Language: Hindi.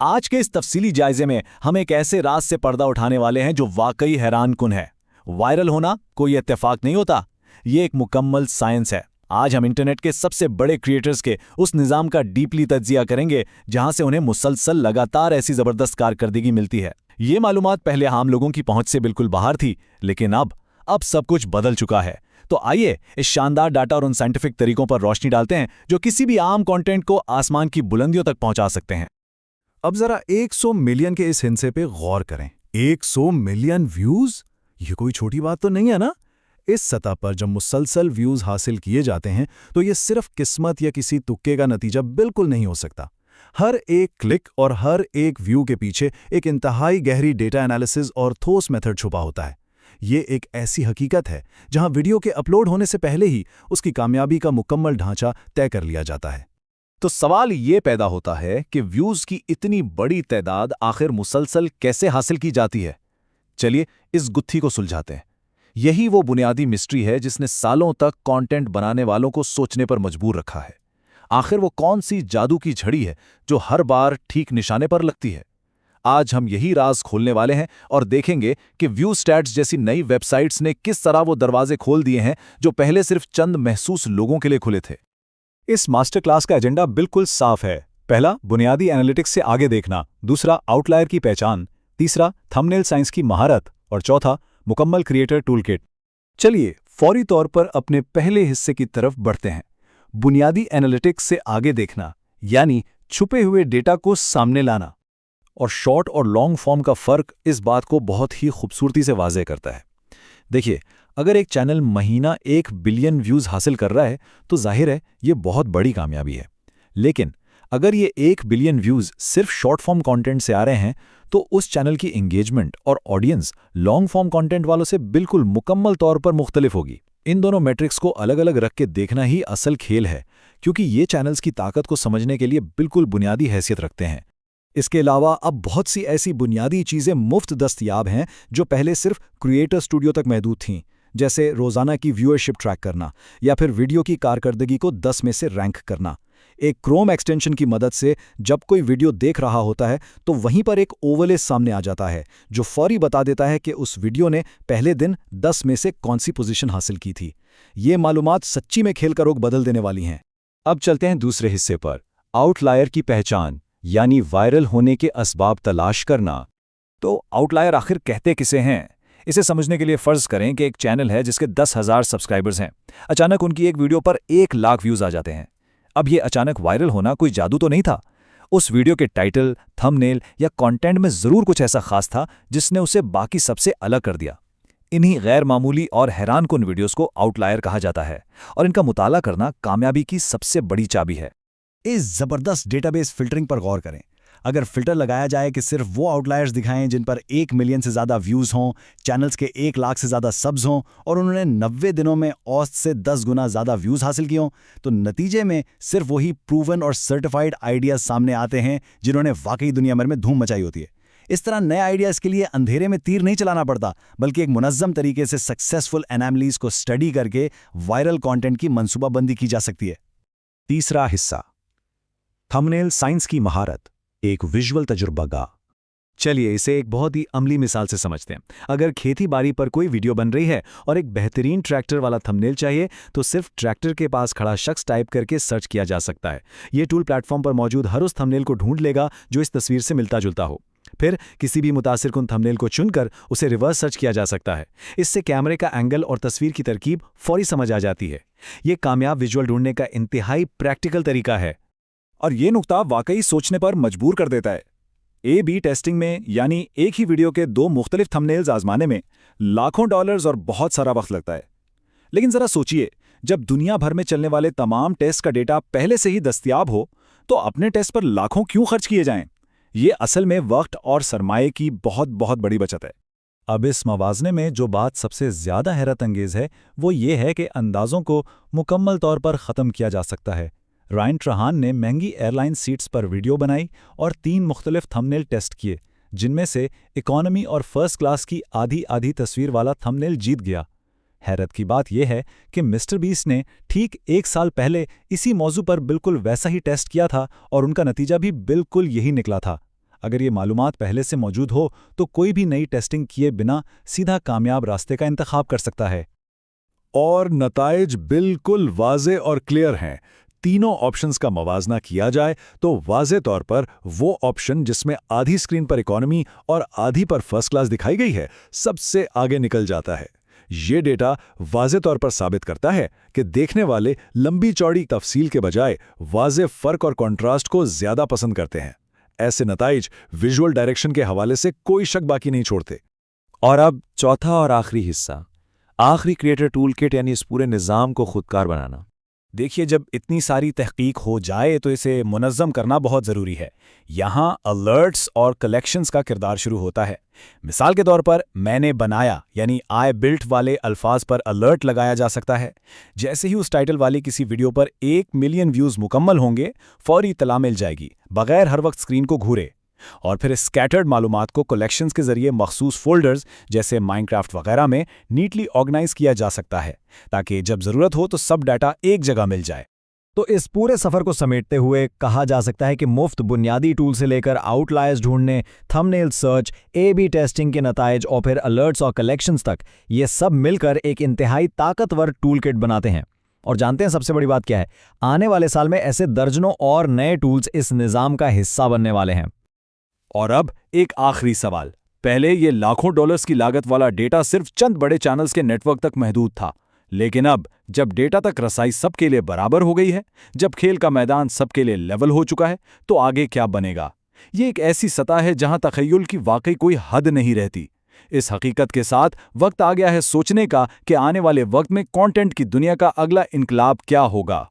आज के इस तफसीली जायजे में हम एक ऐसे राज से पर्दा उठाने वाले हैं जो वाकई हैरानकुन है। वायरल होना कोई इत्तेफाक नहीं होता, ये एक मुकम्मल साइंस है। आज हम इंटरनेट के सबसे बड़े क्रिएटर्स के उस निज़ाम का डीपली तज्जिया करेंगे जहां से उन्हें मुसलसल लगातार ऐसी ज़बरदस्त कारकर्दगी मिलती है। ये मालूमात पहले आम लोगों की पहुंच से बिल्कुल बाहर थी, लेकिन अब सब कुछ बदल चुका है। तो आइए इस शानदार डाटा और उन साइंटिफिक तरीकों पर रोशनी डालते हैं जो किसी भी आम कंटेंट को आसमान की बुलंदियों तक पहुंचा सकते हैं। अब जरा 100 मिलियन के इस हिस्से पे गौर करें। 100 मिलियन व्यूज, ये कोई छोटी बात तो नहीं है ना। इस सतह पर जब मुसलसल व्यूज हासिल किए जाते हैं तो ये सिर्फ किस्मत या किसी तुक्के का नतीजा बिल्कुल नहीं हो सकता। हर एक क्लिक और हर एक व्यू के पीछे एक इंतहाई गहरी डेटा एनालिसिस और ठोस मेथड छुपा होता है। ये एक ऐसी हकीकत है जहां वीडियो के अपलोड होने से पहले ही उसकी कामयाबी का मुकम्मल ढांचा तय कर लिया जाता है। तो सवाल ये पैदा होता है कि व्यूज की इतनी बड़ी तादाद आखिर मुसलसल कैसे हासिल की जाती है। चलिए इस गुत्थी को सुलझाते हैं। यही वो बुनियादी मिस्ट्री है जिसने सालों तक कंटेंट बनाने वालों को सोचने पर मजबूर रखा है। आखिर वो कौन सी जादू की झड़ी है जो हर बार ठीक निशाने पर लगती है। आज हम यही राज खोलने वाले हैं और देखेंगे कि व्यू स्टैट्स जैसी नई वेबसाइट्स ने किस तरह वो दरवाजे खोल दिए हैं जो पहले सिर्फ चंद महसूस लोगों के लिए खुले थे। इस मास्टर क्लास का एजेंडा बिल्कुल साफ है। पहला, बुनियादी एनालिटिक्स से आगे देखना। दूसरा, आउटलायर की पहचान। तीसरा, थंबनेल साइंस की महारत। और चौथा, मुकम्मल क्रिएटर टूलकिट। चलिए फौरी तौर पर अपने पहले हिस्से की तरफ बढ़ते हैं। बुनियादी एनालिटिक्स से आगे देखना, यानी छुपे हुए डेटा को सामने लाना। और शॉर्ट और लॉन्ग फॉर्म का फर्क इस बात को बहुत ही खूबसूरती से वाज़ेह करता है। देखिए, अगर एक चैनल महीना 1 बिलियन व्यूज़ हासिल कर रहा है तो जाहिर है ये बहुत बड़ी कामयाबी है। लेकिन अगर ये 1 बिलियन व्यूज़ सिर्फ शॉर्ट फॉर्म कंटेंट से आ रहे हैं तो उस चैनल की एंगेजमेंट और ऑडियंस लॉन्ग फॉर्म कंटेंट वालों से बिल्कुल मुकम्मल तौर पर मुख्तलिफ होगी। इन दोनों मैट्रिक्स को अलग अलग रख के देखना ही असल खेल है, क्योंकि ये चैनल्स की ताकत को समझने के लिए बिल्कुल बुनियादी हैसियत रखते हैं। इसके अलावा अब बहुत सी ऐसी बुनियादी चीज़ें मुफ्त दस्तयाब हैं जो पहले सिर्फ क्रिएटर स्टूडियो तक महदूद थीं, जैसे रोज़ाना की व्यूअरशिप ट्रैक करना या फिर वीडियो की कारकर्दगी को 10 में से रैंक करना। एक क्रोम एक्सटेंशन की मदद से जब कोई वीडियो देख रहा होता है तो वहीं पर एक ओवरले सामने आ जाता है जो फौरी बता देता है कि उस वीडियो ने पहले दिन 10 में से कौन सी पोजीशन हासिल की थी। ये मालूमात सच्ची में खेल का रुख बदल देने वाली हैं। अब चलते हैं दूसरे हिस्से पर, आउटलायर की पहचान, यानी वायरल होने के असबाब तलाश करना। तो आउटलायर आखिर कहते किसे हैं? इसे समझने के लिए फ़र्ज़ करें कि एक चैनल है जिसके 10,000 सब्सक्राइबर्स हैं। अचानक उनकी एक वीडियो पर 1 लाख व्यूज़ आ जाते हैं। अब ये अचानक वायरल होना कोई जादू तो नहीं था। उस वीडियो के टाइटल, थंबनेल या कंटेंट में ज़रूर कुछ ऐसा खास था जिसने उसे बाकी सबसे अलग कर दिया। इन्हीं गैर मामूली और हैरानकुन वीडियोज़ को आउटलायर कहा जाता है और इनका मुताला करना कामयाबी की सबसे बड़ी चाबी है। इस जबरदस्त डेटाबेस फिल्टरिंग पर गौर करें। अगर फिल्टर लगाया जाए कि सिर्फ वो आउटलायर्स दिखाएं जिन पर 1 मिलियन से ज़्यादा व्यूज़ हों, चैनल्स के 1 लाख से ज़्यादा सब्स हों और उन्होंने 90 दिनों में औसत से 10 गुना ज़्यादा व्यूज़ हासिल किए हों, तो नतीजे में सिर्फ वही प्रूवन और सर्टिफाइड आइडियाज़ सामने आते हैं जिन्होंने वाकई दुनिया भर में धूम मचाई होती है। इस तरह नए आइडियाज़ के लिए अंधेरे में तीर नहीं चलाना पड़ता, बल्कि एक मुनज़्ज़म तरीके से सक्सेसफुल एनामलीज़ को स्टडी करके वायरल कॉन्टेंट की मनसूबाबंदी की जा सकती है। तीसरा हिस्सा, थंबनेल साइंस की महारत, एक विजुअल तजुर्बागाह। चलिए इसे एक बहुत ही अमली मिसाल से समझते हैं। अगर खेती बाड़ी पर कोई वीडियो बन रही है और एक बेहतरीन ट्रैक्टर वाला थंबनेल चाहिए तो सिर्फ ट्रैक्टर के पास खड़ा शख्स टाइप करके सर्च किया जा सकता है। ये टूल प्लेटफॉर्म पर मौजूद हर उस थंबनेल को ढूंढ लेगा जो इस तस्वीर से मिलता जुलता हो। फिर किसी भी मुतासिरकुन थंबनेल को चुनकर उसे रिवर्स सर्च किया जा सकता है। इससे कैमरे का एंगल और तस्वीर की तरकीब फौरी समझ आ जाती है। ये कामयाब विजुअल ढूंढने का इंतहाई प्रैक्टिकल तरीका है और ये नुक्ता वाकई सोचने पर मजबूर कर देता है। A/B टेस्टिंग में, यानी एक ही वीडियो के 2 मुख्तलिफ थंबनेल्स आजमाने में लाखों डॉलर्स और बहुत सारा वक्त लगता है। लेकिन ज़रा सोचिए, जब दुनिया भर में चलने वाले तमाम टेस्ट का डेटा पहले से ही दस्तयाब हो तो अपने टेस्ट पर लाखों क्यों खर्च किए जाएं? ये असल में वक्त और सरमाए की बहुत बहुत बड़ी बचत है। अब इस मवाज़ने में जो बात सबसे ज़्यादा हैरत अंगेज़ है वो ये है कि अंदाज़ों को मुकम्मल तौर पर ख़त्म किया जा सकता है। रायन ट्रहान ने महंगी एयरलाइन सीट्स पर वीडियो बनाई और 3 मुख्तलिफ थंबनेल टेस्ट किए, जिनमें से इकॉनमी और फर्स्ट क्लास की आधी आधी तस्वीर वाला थंबनेल जीत गया। हैरत की बात यह है कि मिस्टर बीस्ट ने ठीक 1 साल पहले इसी मौजू पर बिल्कुल वैसा ही टेस्ट किया था और उनका नतीजा भी बिल्कुल यही निकला था। अगर ये मालूमात पहले से मौजूद हो तो कोई भी नई टेस्टिंग किए बिना सीधा कामयाब रास्ते का इंतखाब कर सकता है। और नताइज बिल्कुल वाज़े और क्लियर हैं। तीनों ऑप्शंस का मवाजना किया जाए तो वाज़े तौर पर वो ऑप्शन जिसमें आधी स्क्रीन पर इकोनॉमी और आधी पर फर्स्ट क्लास दिखाई गई है, सबसे आगे निकल जाता है। ये डेटा वाज़े तौर पर साबित करता है कि देखने वाले लंबी चौड़ी तफसील के बजाय वाज़े फ़र्क और कॉन्ट्रास्ट को ज़्यादा पसंद करते हैं। ऐसे नताइज विजुअल डायरेक्शन के हवाले से कोई शक बाकी नहीं छोड़ते। और अब चौथा और आखिरी हिस्सा, आखिरी क्रिएटर टूल किट, यानी इस पूरे निज़ाम को खुदकार बनाना। देखिए, जब इतनी सारी तहकीक हो जाए तो इसे मुनज़्ज़म करना बहुत ज़रूरी है। यहाँ अलर्ट्स और कलेक्शंस का किरदार शुरू होता है। मिसाल के तौर पर मैंने बनाया यानी आई बिल्ट वाले अल्फाज पर अलर्ट लगाया जा सकता है। जैसे ही उस टाइटल वाली किसी वीडियो पर 1 मिलियन व्यूज़ मुकम्मल होंगे, फौरी इत्तला मिल जाएगी, बगैर हर वक्त स्क्रीन को घूरे। और फिर स्कैटर्ड मालूमात को कलेक्शंस के जरिए मखसूस फोल्डर्स जैसे माइनक्राफ्ट वगैरह में नीटली ऑर्गेनाइज किया जा सकता है, ताकि जब ज़रूरत हो तो सब डाटा एक जगह मिल जाए। तो इस पूरे सफ़र को समेटते हुए कहा जा सकता है कि मुफ्त बुनियादी टूल से लेकर आउटलायर्स ढूंढने, थंबनेल सर्च, A/B टेस्टिंग के नताइज और फिर अलर्ट्स और कलेक्शंस तक, ये सब मिलकर एक इंतहाई ताकतवर टूल किट बनाते हैं। और जानते हैं सबसे बड़ी बात क्या है? आने वाले साल में ऐसे दर्जनों और नए टूल्स इस निज़ाम का हिस्सा बनने वाले हैं। और अब एक आखिरी सवाल। पहले ये लाखों डॉलर्स की लागत वाला डेटा सिर्फ चंद बड़े चैनल्स के नेटवर्क तक महदूद था, लेकिन अब जब डेटा तक रसाई सबके लिए बराबर हो गई है, जब खेल का मैदान सबके लिए लेवल हो चुका है, तो आगे क्या बनेगा? ये एक ऐसी सतह है जहां तखय्युल की वाकई कोई हद नहीं रहती। इस हकीकत के साथ वक्त आ गया है सोचने का कि आने वाले वक्त में कंटेंट की दुनिया का अगला इनकलाब क्या होगा।